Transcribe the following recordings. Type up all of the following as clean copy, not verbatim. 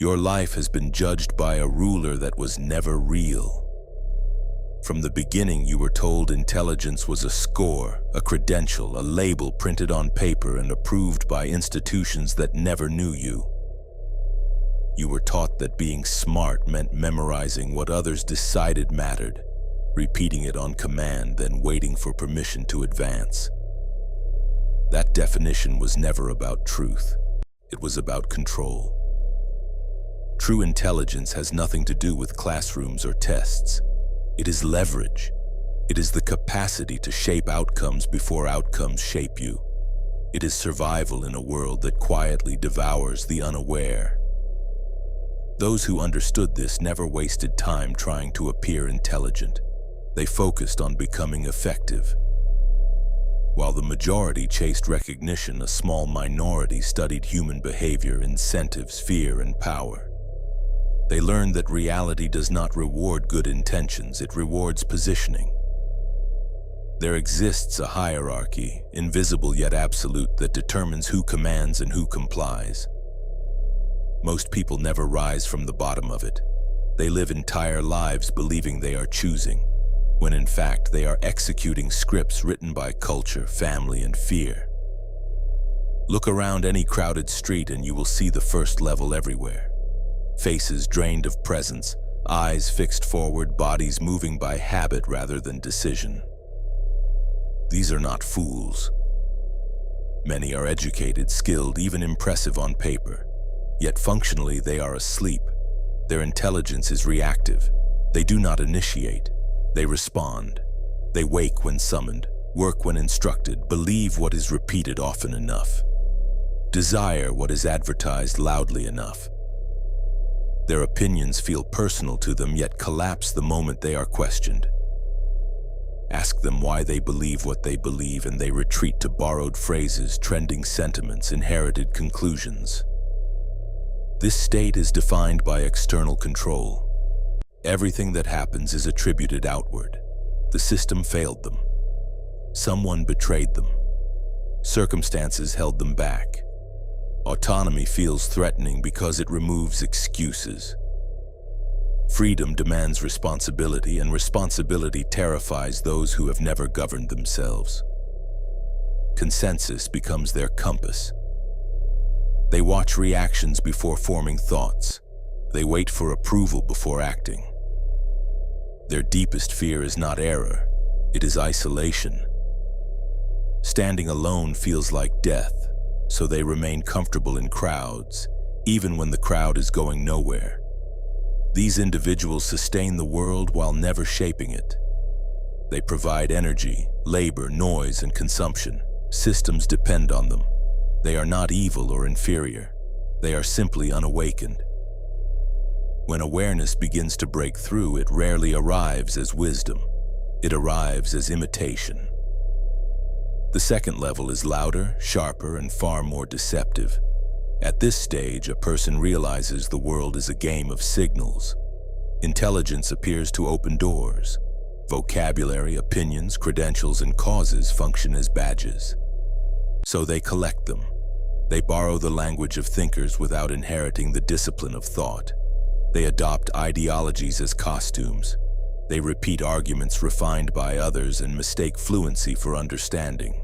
Your life has been judged by a ruler that was never real. From the beginning, you were told intelligence was a score, a credential, a label printed on paper and approved by institutions that never knew you. You were taught that being smart meant memorizing what others decided mattered, repeating it on command, then waiting for permission to advance. That definition was never about truth. It was about control. True intelligence has nothing to do with classrooms or tests. It is leverage. It is the capacity to shape outcomes before outcomes shape you. It is survival in a world that quietly devours the unaware. Those who understood this never wasted time trying to appear intelligent. They focused on becoming effective. While the majority chased recognition, a small minority studied human behavior, incentives, fear, and power. They learned that reality does not reward good intentions, it rewards positioning. There exists a hierarchy, invisible yet absolute, that determines who commands and who complies. Most people never rise from the bottom of it. They live entire lives believing they are choosing, when in fact they are executing scripts written by culture, family, and fear. Look around any crowded street and you will see the first level everywhere. Faces drained of presence, eyes fixed forward, bodies moving by habit rather than decision. These are not fools. Many are educated, skilled, even impressive on paper. Yet functionally they are asleep. Their intelligence is reactive. They do not initiate. They respond. They wake when summoned, work when instructed, believe what is repeated often enough, desire what is advertised loudly enough. Their opinions feel personal to them, yet collapse the moment they are questioned. Ask them why they believe what they believe, and they retreat to borrowed phrases, trending sentiments, inherited conclusions. This state is defined by external control. Everything that happens is attributed outward. The system failed them. Someone betrayed them. Circumstances held them back. Autonomy feels threatening because it removes excuses. Freedom demands responsibility, and responsibility terrifies those who have never governed themselves. Consensus becomes their compass. They watch reactions before forming thoughts. They wait for approval before acting. Their deepest fear is not error, it is isolation. Standing alone feels like death, so they remain comfortable in crowds, even when the crowd is going nowhere. These individuals sustain the world while never shaping it. They provide energy, labor, noise, and consumption. Systems depend on them. They are not evil or inferior. They are simply unawakened. When awareness begins to break through, it rarely arrives as wisdom. It arrives as imitation. The second level is louder, sharper, and far more deceptive. At this stage, a person realizes the world is a game of signals. Intelligence appears to open doors. Vocabulary, opinions, credentials, and causes function as badges. So they collect them. They borrow the language of thinkers without inheriting the discipline of thought. They adopt ideologies as costumes. They repeat arguments refined by others and mistake fluency for understanding.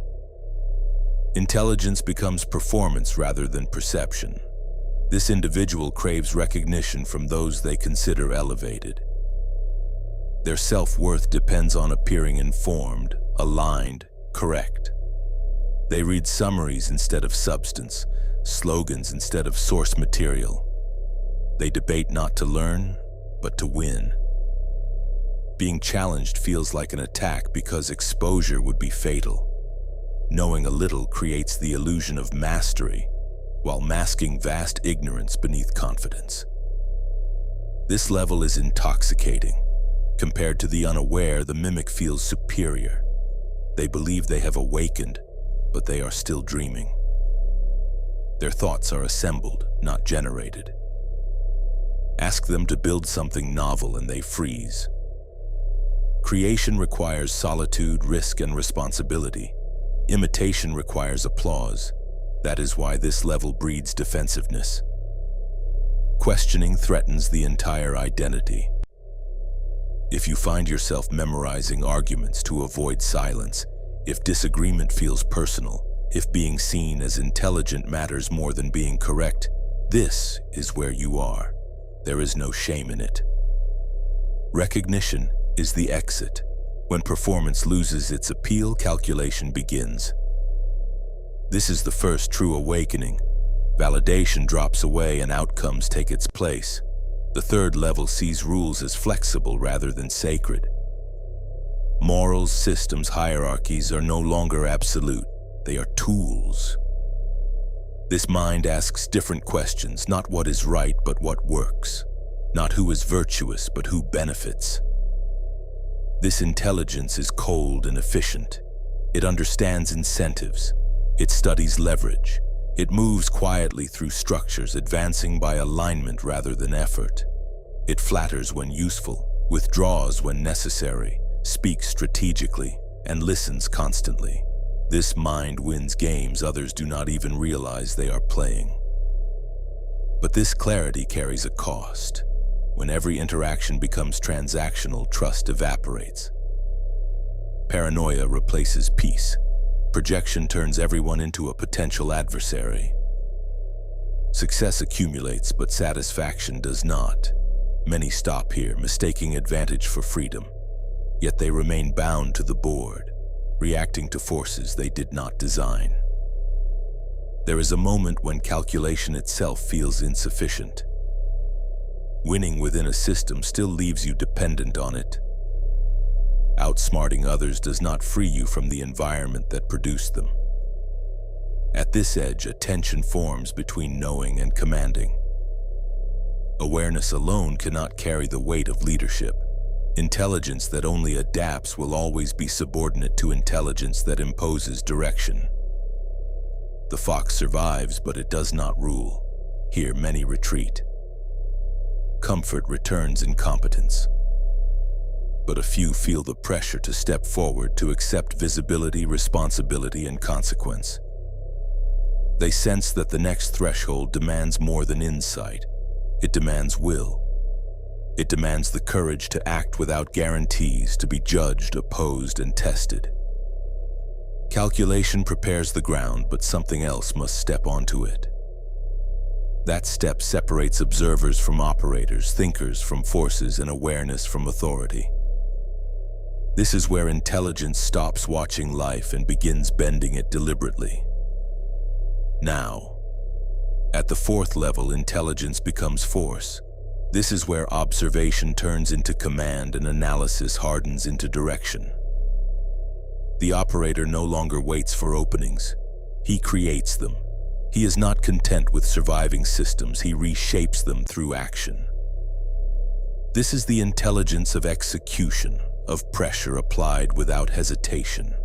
Intelligence becomes performance rather than perception. This individual craves recognition from those they consider elevated. Their self-worth depends on appearing informed, aligned, correct. They read summaries instead of substance, slogans instead of source material. They debate not to learn, but to win. Being challenged feels like an attack because exposure would be fatal. Knowing a little creates the illusion of mastery, while masking vast ignorance beneath confidence. This level is intoxicating. Compared to the unaware, the mimic feels superior. They believe they have awakened, but they are still dreaming. Their thoughts are assembled, not generated. Ask them to build something novel and they freeze. Creation requires solitude, risk, and responsibility. Imitation requires applause. That is why this level breeds defensiveness. questioning threatens the entire identity. If you find yourself memorizing arguments to avoid silence, if disagreement feels personal, if being seen as intelligent matters more than being correct, this is where you are. There is no shame in it. Recognition is the exit. When performance loses its appeal, calculation begins. This is the first true awakening. Validation drops away and outcomes take its place. The third level sees rules as flexible rather than sacred. Morals, systems, hierarchies are no longer absolute. They are tools. This mind asks different questions, not what is right, but what works. Not who is virtuous, but who benefits. This intelligence is cold and efficient. It understands incentives. It studies leverage. It moves quietly through structures, advancing by alignment rather than effort. It flatters when useful, withdraws when necessary, speaks strategically, and listens constantly. This mind wins games others do not even realize they are playing. But this clarity carries a cost. When every interaction becomes transactional, trust evaporates. Paranoia replaces peace. Projection turns everyone into a potential adversary. Success accumulates, but satisfaction does not. Many stop here, mistaking advantage for freedom. Yet they remain bound to the board, reacting to forces they did not design. There is a moment when calculation itself feels insufficient. Winning within a system still leaves you dependent on it. Outsmarting others does not free you from the environment that produced them. At this edge, a tension forms between knowing and commanding. Awareness alone cannot carry the weight of leadership. Intelligence that only adapts will always be subordinate to intelligence that imposes direction. The fox survives, but it does not rule. Here, many retreat. Comfort returns in competence. But a few feel the pressure to step forward, to accept visibility, responsibility, and consequence. They sense that the next threshold demands more than insight. It demands will. It demands the courage to act without guarantees, to be judged, opposed, and tested. Calculation prepares the ground, but something else must step onto it. That step separates observers from operators, thinkers from forces, and awareness from authority. This is where intelligence stops watching life and begins bending it deliberately. Now, at the fourth level, intelligence becomes force. This is where observation turns into command and analysis hardens into direction. The operator no longer waits for openings. He creates them. He is not content with surviving systems. He reshapes them through action. This is the intelligence of execution, of pressure applied without hesitation.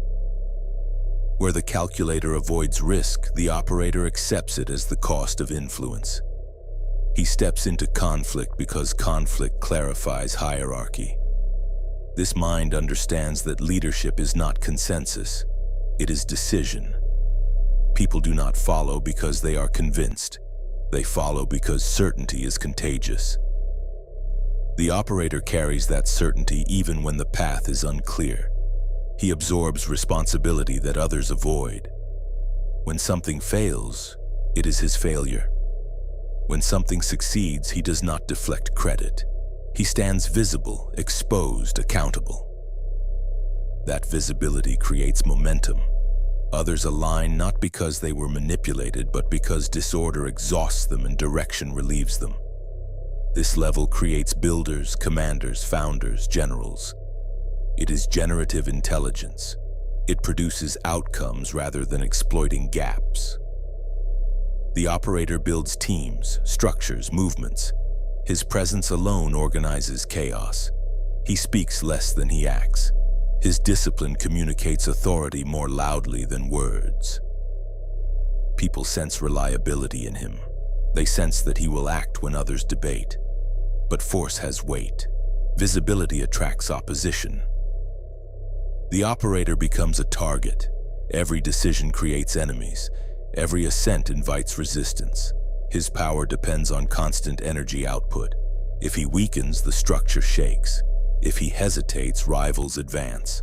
Where the calculator avoids risk, the operator accepts it as the cost of influence. He steps into conflict because conflict clarifies hierarchy. This mind understands that leadership is not consensus, it is decision. People do not follow because they are convinced. They follow because certainty is contagious. The operator carries that certainty even when the path is unclear. He absorbs responsibility that others avoid. When something fails, it is his failure. When something succeeds, he does not deflect credit. He stands visible, exposed, accountable. That visibility creates momentum. Others align not because they were manipulated, but because disorder exhausts them and direction relieves them. This level creates builders, commanders, founders, generals. It is generative intelligence. It produces outcomes rather than exploiting gaps. The operator builds teams, structures, movements. His presence alone organizes chaos. He speaks less than he acts. His discipline communicates authority more loudly than words. People sense reliability in him. They sense that he will act when others debate. But force has weight. Visibility attracts opposition. The operator becomes a target. Every decision creates enemies. Every assent invites resistance. His power depends on constant energy output. If he weakens, the structure shakes. If he hesitates, rivals advance.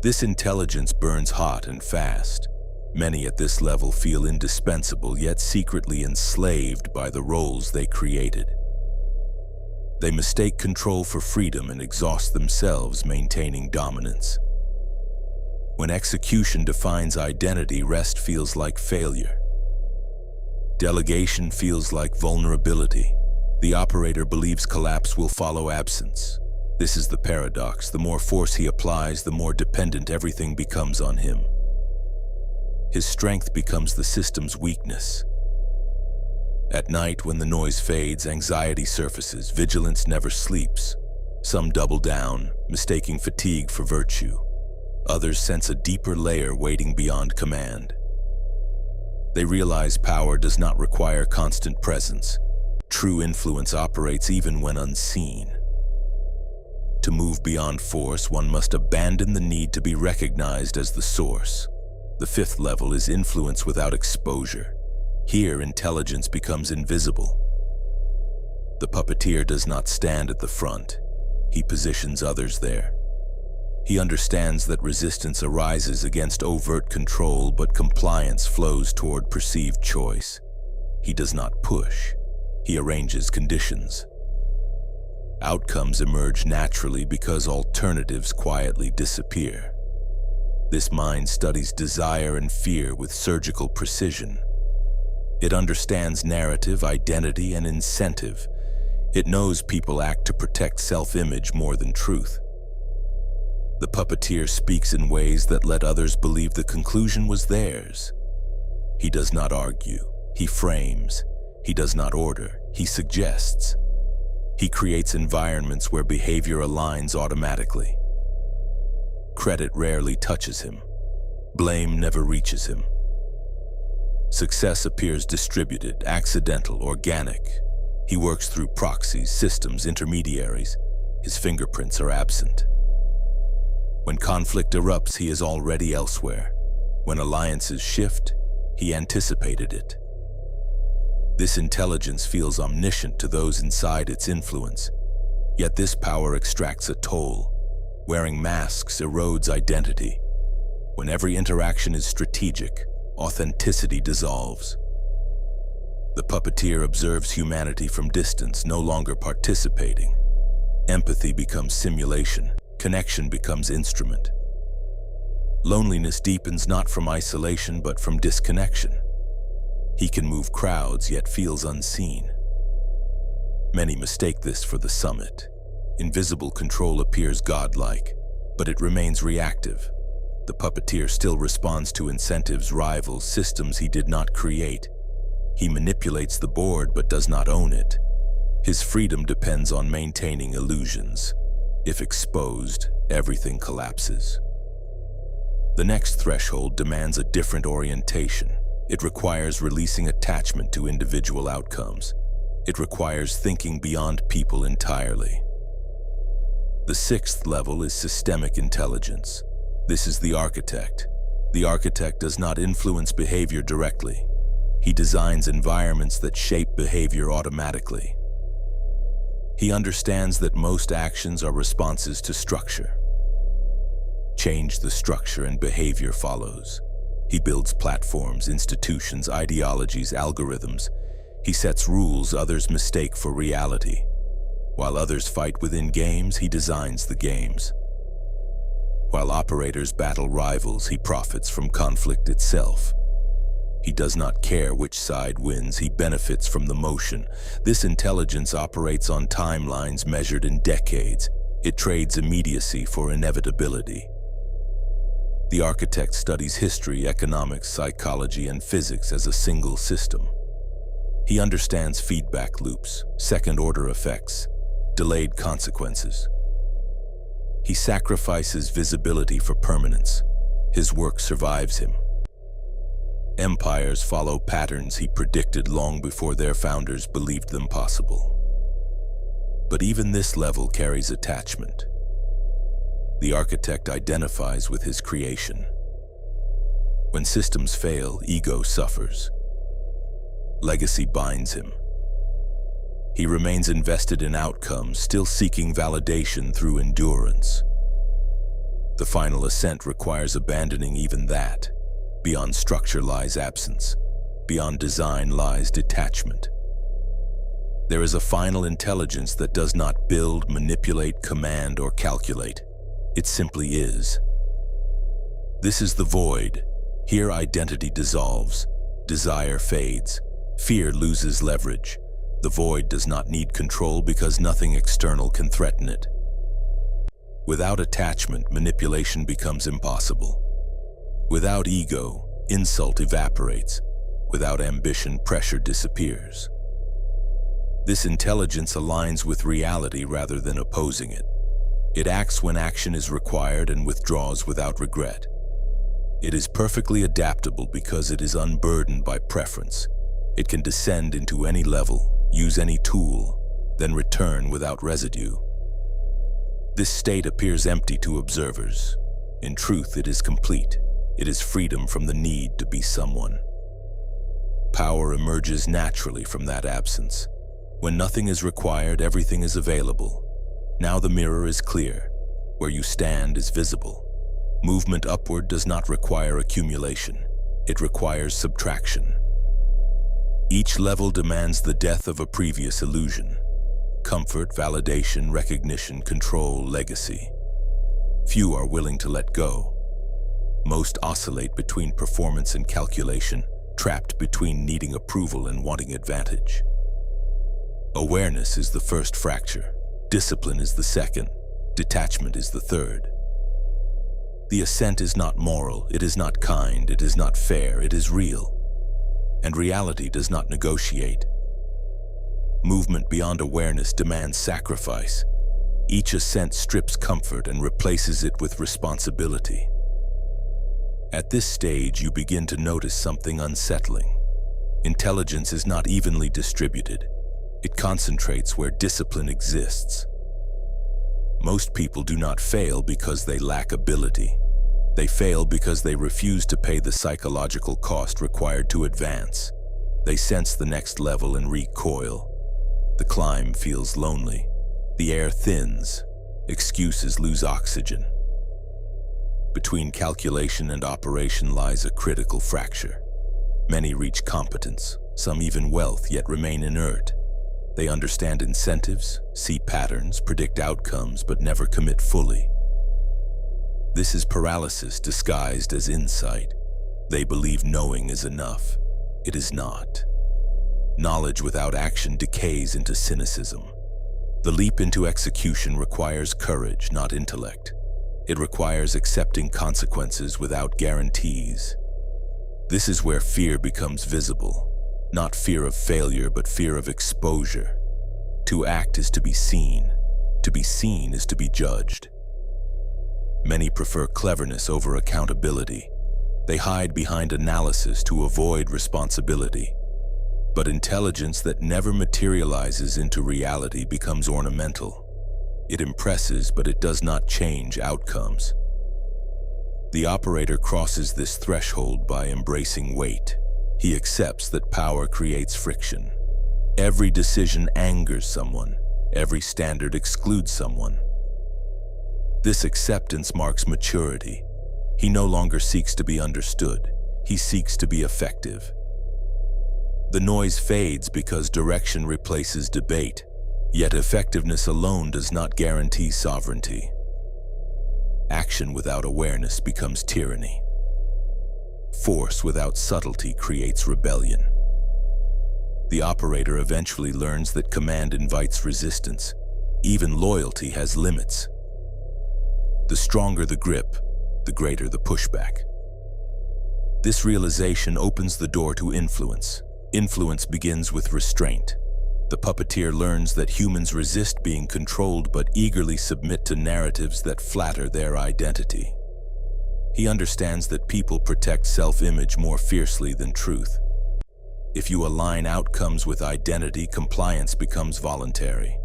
This intelligence burns hot and fast. Many at this level feel indispensable, yet secretly enslaved by the roles they created. They mistake control for freedom and exhaust themselves maintaining dominance. When execution defines identity, rest feels like failure. Delegation feels like vulnerability. The operator believes collapse will follow absence. This is the paradox. The more force he applies, the more dependent everything becomes on him. His strength becomes the system's weakness. At night, when the noise fades, anxiety surfaces. Vigilance never sleeps. Some double down, mistaking fatigue for virtue. Others sense a deeper layer waiting beyond command. They realize power does not require constant presence. True influence operates even when unseen. To move beyond force, one must abandon the need to be recognized as the source. The fifth level is influence without exposure. Here, intelligence becomes invisible. The puppeteer does not stand at the front. He positions others there. He understands that resistance arises against overt control, but compliance flows toward perceived choice. He does not push. He arranges conditions. Outcomes emerge naturally because alternatives quietly disappear. This mind studies desire and fear with surgical precision. It understands narrative, identity, and incentive. It knows people act to protect self-image more than truth. The puppeteer speaks in ways that let others believe the conclusion was theirs. He does not argue. He frames. He does not order. He suggests. He creates environments where behavior aligns automatically. Credit rarely touches him. Blame never reaches him. Success appears distributed, accidental, organic. He works through proxies, systems, intermediaries. His fingerprints are absent. When conflict erupts, he is already elsewhere. When alliances shift, he anticipated it. This intelligence feels omniscient to those inside its influence. Yet this power extracts a toll. Wearing masks erodes identity. When every interaction is strategic, authenticity dissolves. The puppeteer observes humanity from distance, no longer participating. Empathy becomes simulation. Connection becomes instrument. Loneliness deepens not from isolation, but from disconnection. He can move crowds, yet feels unseen. Many mistake this for the summit. Invisible control appears godlike, but it remains reactive. The puppeteer still responds to incentives, rivals, systems he did not create. He manipulates the board but does not own it. His freedom depends on maintaining illusions. If exposed, everything collapses. The next threshold demands a different orientation. It requires releasing attachment to individual outcomes. It requires thinking beyond people entirely. The sixth level is systemic intelligence. This is the architect. The architect does not influence behavior directly. He designs environments that shape behavior automatically. He understands that most actions are responses to structure. Change the structure and behavior follows. He builds platforms, institutions, ideologies, algorithms. He sets rules others mistake for reality. While others fight within games, he designs the games. While operators battle rivals, he profits from conflict itself. He does not care which side wins, he benefits from the motion. This intelligence operates on timelines measured in decades. It trades immediacy for inevitability. The architect studies history, economics, psychology, and physics as a single system. He understands feedback loops, second-order effects, delayed consequences. He sacrifices visibility for permanence. His work survives him. Empires follow patterns he predicted long before their founders believed them possible. But even this level carries attachment. The architect identifies with his creation. When systems fail, ego suffers. legacy binds him. He remains invested in outcomes, still seeking validation through endurance. The final ascent requires abandoning even that. Beyond structure lies absence. Beyond design lies detachment. There is a final intelligence that does not build, manipulate, command, or calculate. It simply is. This is the void. Here identity dissolves, desire fades, fear loses leverage. The void does not need control because nothing external can threaten it. Without attachment, manipulation becomes impossible. Without ego, insult evaporates. Without ambition, pressure disappears. This intelligence aligns with reality rather than opposing it. It acts when action is required and withdraws without regret. It is perfectly adaptable because it is unburdened by preference. It can descend into any level, use any tool, then return without residue. This state appears empty to observers. In truth, it is complete. It is freedom from the need to be someone. Power emerges naturally from that absence. When nothing is required, everything is available. Now the mirror is clear. Where you stand is visible. Movement upward does not require accumulation. It requires subtraction. Each level demands the death of a previous illusion. Comfort, validation, recognition, control, legacy. Few are willing to let go. Most oscillate between performance and calculation, trapped between needing approval and wanting advantage. Awareness is the first fracture. Discipline is the second. Detachment is the third. The ascent is not moral, it is not kind, it is not fair, it is real. And reality does not negotiate. Movement beyond awareness demands sacrifice. Each ascent strips comfort and replaces it with responsibility. At this stage, you begin to notice something unsettling. Intelligence is not evenly distributed. It concentrates where discipline exists. Most people do not fail because they lack ability. They fail because they refuse to pay the psychological cost required to advance. They sense the next level and recoil. The climb feels lonely. The air thins. Excuses lose oxygen. Between calculation and operation lies a critical fracture. Many reach competence, some even wealth, yet remain inert. They understand incentives, see patterns, predict outcomes, but never commit fully. This is paralysis disguised as insight. They believe knowing is enough. It is not. Knowledge without action decays into cynicism. The leap into execution requires courage, not intellect. It requires accepting consequences without guarantees. This is where fear becomes visible. Not fear of failure, but fear of exposure. To act is to be seen. To be seen is to be judged. Many prefer cleverness over accountability. They hide behind analysis to avoid responsibility. But intelligence that never materializes into reality becomes ornamental. It impresses, but it does not change outcomes. The operator crosses this threshold by embracing weight. He accepts that power creates friction. Every decision angers someone. Every standard excludes someone. This acceptance marks maturity. He no longer seeks to be understood. He seeks to be effective. The noise fades because direction replaces debate, yet effectiveness alone does not guarantee sovereignty. Action without awareness becomes tyranny. Force without subtlety creates rebellion. The operator eventually learns that command invites resistance. Even loyalty has limits. The stronger the grip, the greater the pushback. This realization opens the door to influence. Influence begins with restraint. The puppeteer learns that humans resist being controlled but eagerly submit to narratives that flatter their identity. He understands that people protect self-image more fiercely than truth. If you align outcomes with identity, compliance becomes voluntary.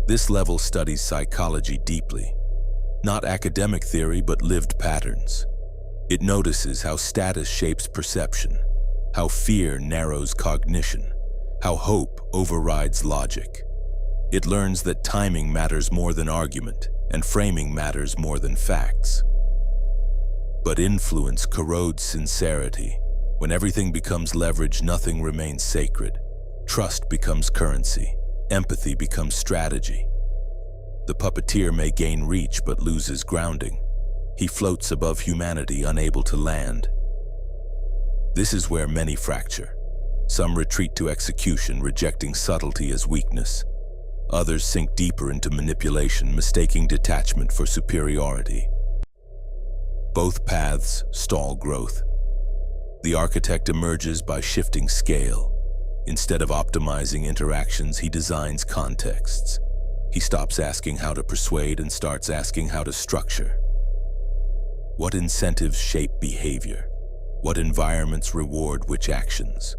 This level studies psychology deeply. Not academic theory, but lived patterns. It notices how status shapes perception, how fear narrows cognition, how hope overrides logic. It learns that timing matters more than argument, and framing matters more than facts. But influence corrodes sincerity. When everything becomes leverage, nothing remains sacred. Trust becomes currency. Empathy becomes strategy. The puppeteer may gain reach but loses grounding. He floats above humanity, unable to land. This is where many fracture. Some retreat to execution, rejecting subtlety as weakness. Others sink deeper into manipulation, mistaking detachment for superiority. Both paths stall growth. The architect emerges by shifting scale. Instead of optimizing interactions, he designs contexts. He stops asking how to persuade and starts asking how to structure. What incentives shape behavior? What environments reward which actions?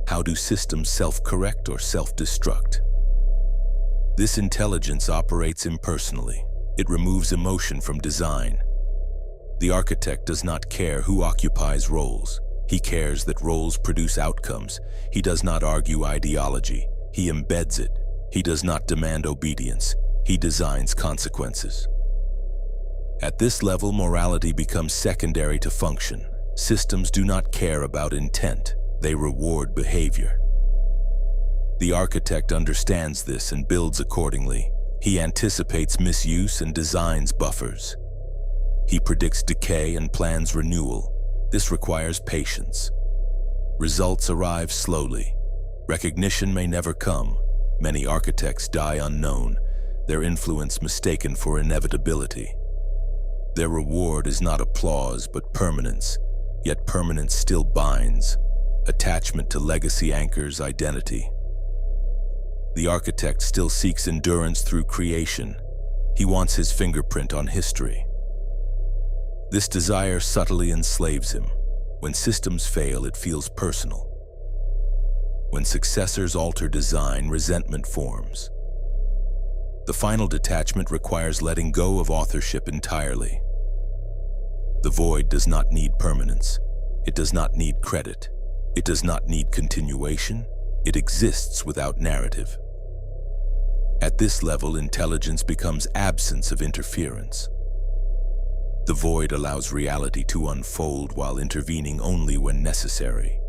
How do systems self-correct or self-destruct? This intelligence operates impersonally. It removes emotion from design. The architect does not care who occupies roles. He cares that roles produce outcomes. He does not argue ideology. He embeds it. He does not demand obedience. He designs consequences. At this level, morality becomes secondary to function. Systems do not care about intent. They reward behavior. The architect understands this and builds accordingly. He anticipates misuse and designs buffers. He predicts decay and plans renewal. This requires patience. Results arrive slowly. Recognition may never come. Many architects die unknown, their influence mistaken for inevitability. Their reward is not applause but permanence, yet permanence still binds. Attachment to legacy anchors identity. The architect still seeks endurance through creation. He wants his fingerprint on history. This desire subtly enslaves him. When systems fail, it feels personal. When successors alter design, resentment forms. The final detachment requires letting go of authorship entirely. The void does not need permanence. It does not need credit. It does not need continuation. It exists without narrative. At this level, intelligence becomes absence of interference. The void allows reality to unfold while intervening only when necessary.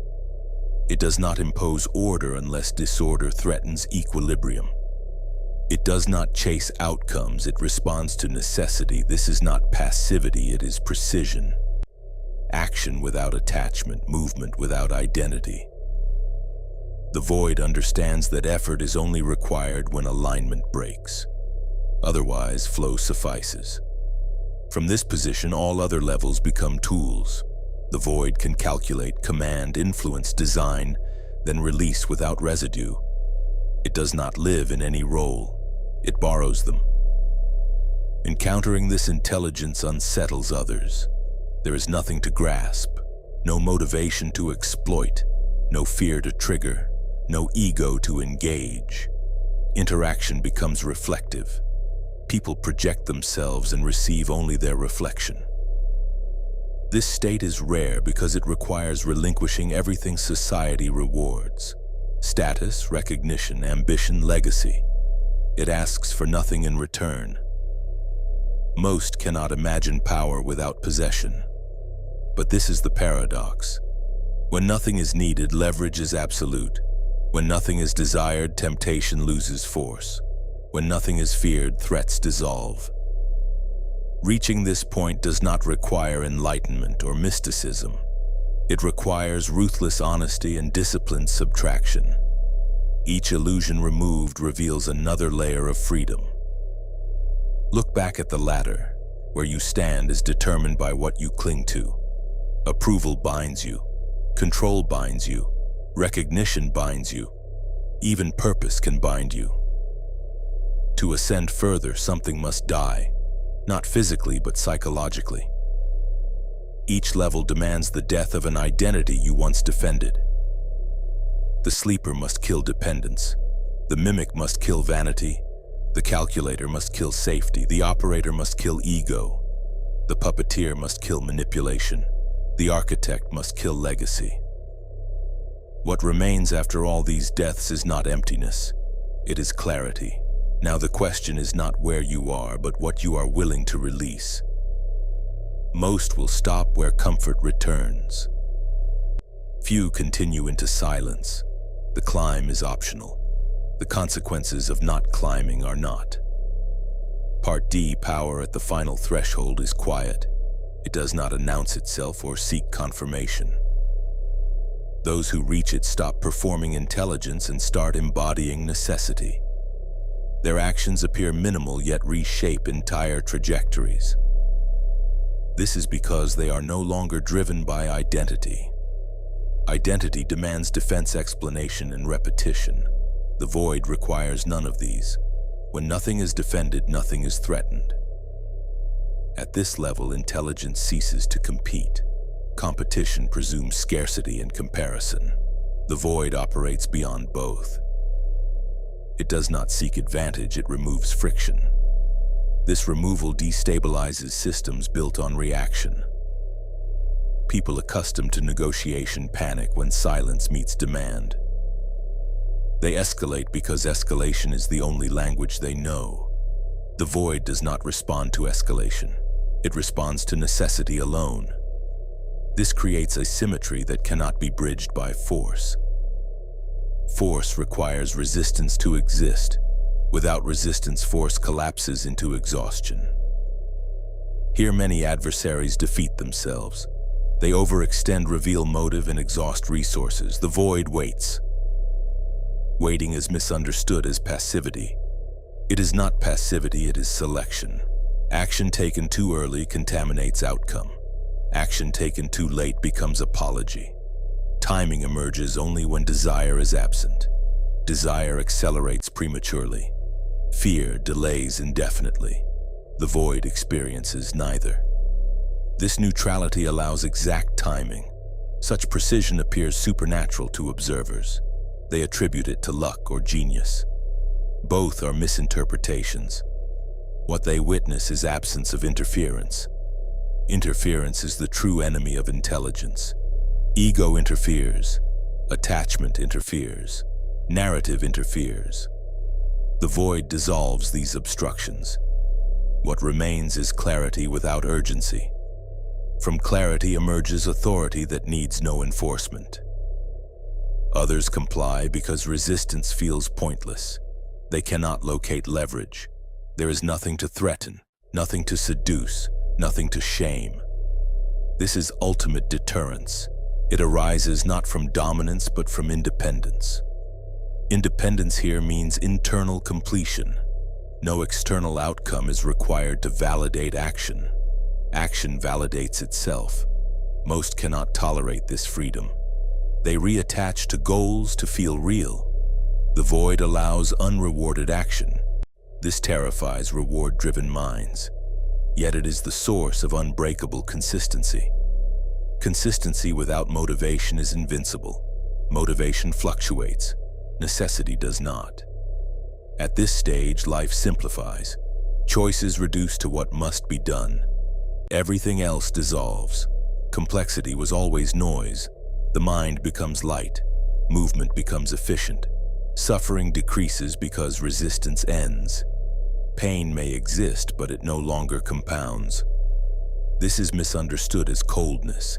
It does not impose order unless disorder threatens equilibrium. It does not chase outcomes, it responds to necessity. This is not passivity, it is precision. Action without attachment, movement without identity. The void understands that effort is only required when alignment breaks. Otherwise, flow suffices. From this position, all other levels become tools. The void can calculate, command, influence, design, then release without residue. It does not live in any role. It borrows them. Encountering this intelligence unsettles others. There is nothing to grasp, no motivation to exploit, no fear to trigger, no ego to engage. Interaction becomes reflective. People project themselves and receive only their reflection. This state is rare because it requires relinquishing everything society rewards: status, recognition, ambition, legacy. It asks for nothing in return. Most cannot imagine power without possession. But this is the paradox. When nothing is needed, leverage is absolute. When nothing is desired, temptation loses force. When nothing is feared, threats dissolve. Reaching this point does not require enlightenment or mysticism. It requires ruthless honesty and disciplined subtraction. Each illusion removed reveals another layer of freedom. Look back at the ladder. Where you stand is determined by what you cling to. Approval binds you. Control binds you. Recognition binds you. Even purpose can bind you. To ascend further, something must die. Not physically, but psychologically. Each level demands the death of an identity you once defended. The sleeper must kill dependence. The mimic must kill vanity. The calculator must kill safety. The operator must kill ego. The puppeteer must kill manipulation. The architect must kill legacy. What remains after all these deaths is not emptiness, it is clarity. Now the question is not where you are, but what you are willing to release. Most will stop where comfort returns. Few continue into silence. The climb is optional. The consequences of not climbing are not. Part D, power at the final threshold, is quiet. It does not announce itself or seek confirmation. Those who reach it stop performing intelligence and start embodying necessity. Their actions appear minimal yet reshape entire trajectories. This is because they are no longer driven by identity. Identity demands defense, explanation, and repetition. The void requires none of these. When nothing is defended, nothing is threatened. At this level, intelligence ceases to compete. Competition presumes scarcity and comparison. The void operates beyond both. It does not seek advantage, it removes friction. This removal destabilizes systems built on reaction. People accustomed to negotiation panic when silence meets demand. They escalate because escalation is the only language they know. The void does not respond to escalation. It responds to necessity alone. This creates a symmetry that cannot be bridged by force. Force requires resistance to exist. Without resistance, force collapses into exhaustion. Here, many adversaries defeat themselves. They overextend, reveal motive, and exhaust resources. The void waits. Waiting is misunderstood as passivity. It is not passivity, it is selection. Action taken too early contaminates outcome. Action taken too late becomes apology. Timing emerges only when desire is absent. Desire accelerates prematurely. Fear delays indefinitely. The void experiences neither. This neutrality allows exact timing. Such precision appears supernatural to observers. They attribute it to luck or genius. Both are misinterpretations. What they witness is absence of interference. Interference is the true enemy of intelligence. Ego interferes. Attachment interferes. Narrative interferes. The void dissolves these obstructions. What remains is clarity without urgency. From clarity emerges authority that needs no enforcement. Others comply because resistance feels pointless. They cannot locate leverage. There is nothing to threaten, nothing to seduce, nothing to shame. This is ultimate deterrence. It arises not from dominance but from independence. Independence here means internal completion. No external outcome is required to validate action. Action validates itself. Most cannot tolerate this freedom. They reattach to goals to feel real. The void allows unrewarded action. This terrifies reward-driven minds. Yet it is the source of unbreakable consistency. Consistency without motivation is invincible. Motivation fluctuates. Necessity does not. At this stage, life simplifies. Choice is reduced to what must be done. Everything else dissolves. Complexity was always noise. The mind becomes light. Movement becomes efficient. Suffering decreases because resistance ends. Pain may exist, but it no longer compounds. This is misunderstood as coldness.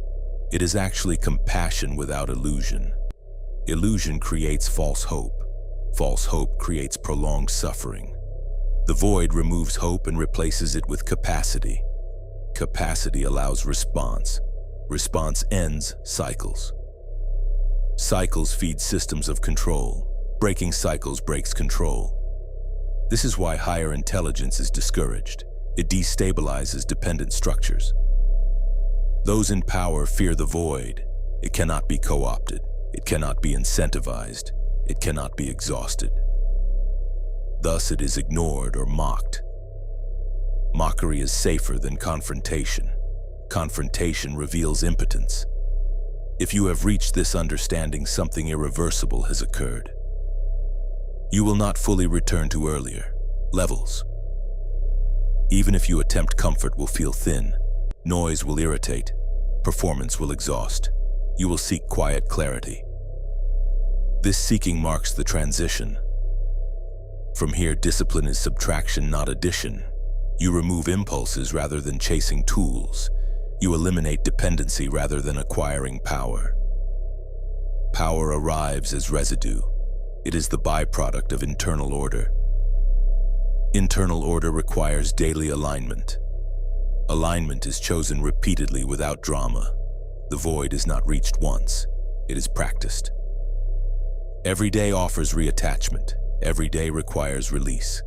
It is actually compassion without illusion. Illusion creates false hope. False hope creates prolonged suffering. The void removes hope and replaces it with capacity. Capacity allows response. Response ends cycles. Cycles feed systems of control. Breaking cycles breaks control. This is why higher intelligence is discouraged. It destabilizes dependent structures. Those in power fear the void. It cannot be co-opted. It cannot be incentivized. It cannot be exhausted. Thus it is ignored or mocked. Mockery is safer than confrontation. Confrontation reveals impotence. If you have reached this understanding, something irreversible has occurred. You will not fully return to earlier levels. Even if you attempt, comfort will feel thin. Noise will irritate. Performance will exhaust. You will seek quiet clarity. This seeking marks the transition. From here, discipline is subtraction, not addition. You remove impulses rather than chasing tools. You eliminate dependency rather than acquiring power. Power arrives as residue. It is the byproduct of internal order. Internal order requires daily alignment. Alignment is chosen repeatedly without drama. The void is not reached once. It is practiced. Every day offers reattachment. Every day requires release.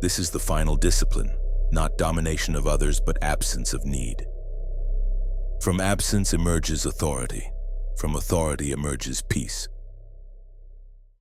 This is the final discipline, not domination of others, but absence of need. From absence emerges authority. From authority emerges peace.